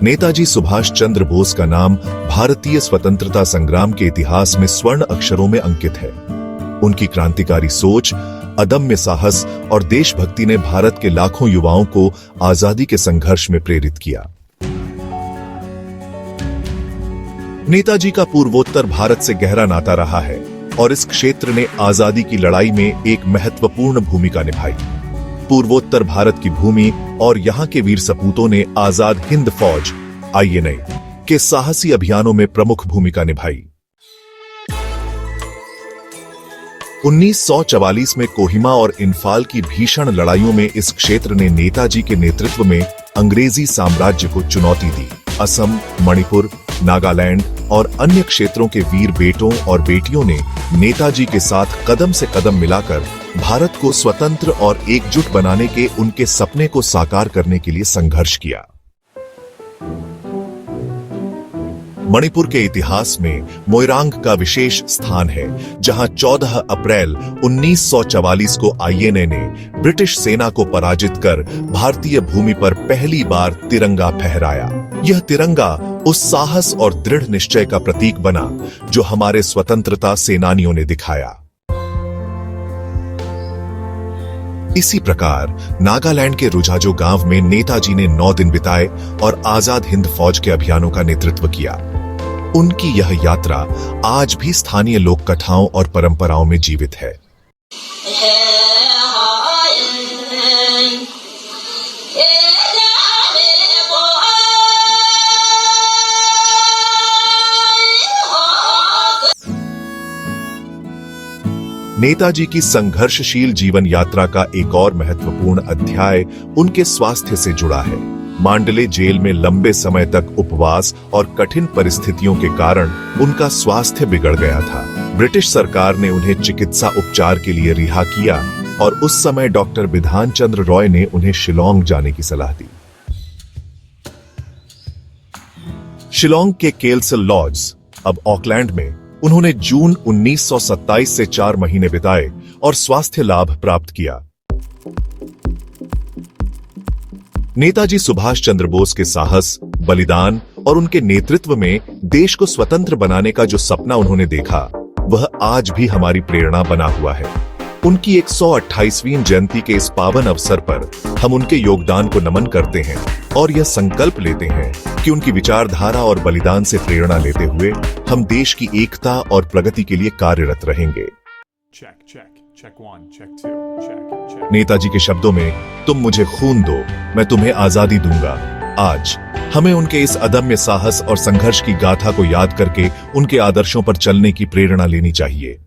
नेताजी सुभाष चंद्र बोस का नाम भारतीय स्वतंत्रता संग्राम के इतिहास में स्वर्ण अक्षरों में अंकित है। उनकी क्रांतिकारी सोच, अदम्य साहस और देशभक्ति ने भारत के लाखों युवाओं को आजादी के संघर्ष में प्रेरित किया। नेताजी का पूर्वोत्तर भारत से गहरा नाता रहा है और इस क्षेत्र ने आजादी की लड़ाई में एक महत्वपूर्ण भूमिका निभाई। पूर्वोत्तर भारत की भूमि और यहाँ के वीर सपूतों ने आजाद हिंद फौज (INA) के साहसी अभियानों में प्रमुख भूमिका निभाई। 1944 में कोहिमा और इम्फाल की भीषण लड़ाइयों में इस क्षेत्र ने नेताजी के नेतृत्व में अंग्रेजी साम्राज्य को चुनौती दी। असम, मणिपुर, नागालैंड और अन्य क्षेत्रों के वीर बेटों और बेटियों ने नेताजी के साथ कदम से कदम मिलाकर भारत को स्वतंत्र और एकजुट बनाने के उनके सपने को साकार करने के लिए संघर्ष किया। मणिपुर के इतिहास में मोइरांग का विशेष स्थान है, जहां 14 अप्रैल 1944 को INA ने ब्रिटिश सेना को पराजित कर भारतीय भूमि पर पहली बार तिरंगा फहराया। यह तिरंगा उस साहस और दृढ़ निश्चय का प्रतीक बना जो हमारे स्वतंत्रता सेनानियों ने दिखाया। इसी प्रकार नागालैंड के रुझाजो गांव में नेताजी ने 9 दिन बिताए और आजाद हिंद फौज के अभियानों का नेतृत्व किया। उनकी यह यात्रा आज भी स्थानीय लोक कथाओं और परंपराओं में जीवित है। नेताजी की संघर्षशील जीवन यात्रा का एक और महत्वपूर्ण अध्याय उनके स्वास्थ्य से जुड़ा है। मांडले जेल में लंबे समय तक उपवास और कठिन परिस्थितियों के कारण उनका स्वास्थ्य बिगड़ गया था। ब्रिटिश सरकार ने उन्हें चिकित्सा उपचार के लिए रिहा किया और उस समय डॉक्टर बिधान चंद्र रॉय ने उन्हें शिलोंग जाने की सलाह दी। शिलोंग के केल्सल लॉज, अब ऑकलैंड में, उन्होंने जून 1927 से 4 महीने बिताए और स्वास्थ्य लाभ प्राप्त किया। नेताजी सुभाष चंद्र बोस के साहस, बलिदान और उनके नेतृत्व में देश को स्वतंत्र बनाने का जो सपना उन्होंने देखा, वह आज भी हमारी प्रेरणा बना हुआ है। उनकी 128वीं जयंती के इस पावन अवसर पर हम उनके योगदान को नमन करते हैं और यह संकल्प लेते हैं कि उनकी विचारधारा और बलिदान से प्रेरणा लेते हुए हम देश की एकता और प्रगति के लिए कार्यरत रहेंगे। नेताजी के शब्दों में, तुम मुझे खून दो, मैं तुम्हें आजादी दूंगा। आज हमें उनके इस अदम्य साहस और संघर्ष की गाथा को याद करके उनके आदर्शों पर चलने की प्रेरणा लेनी चाहिए।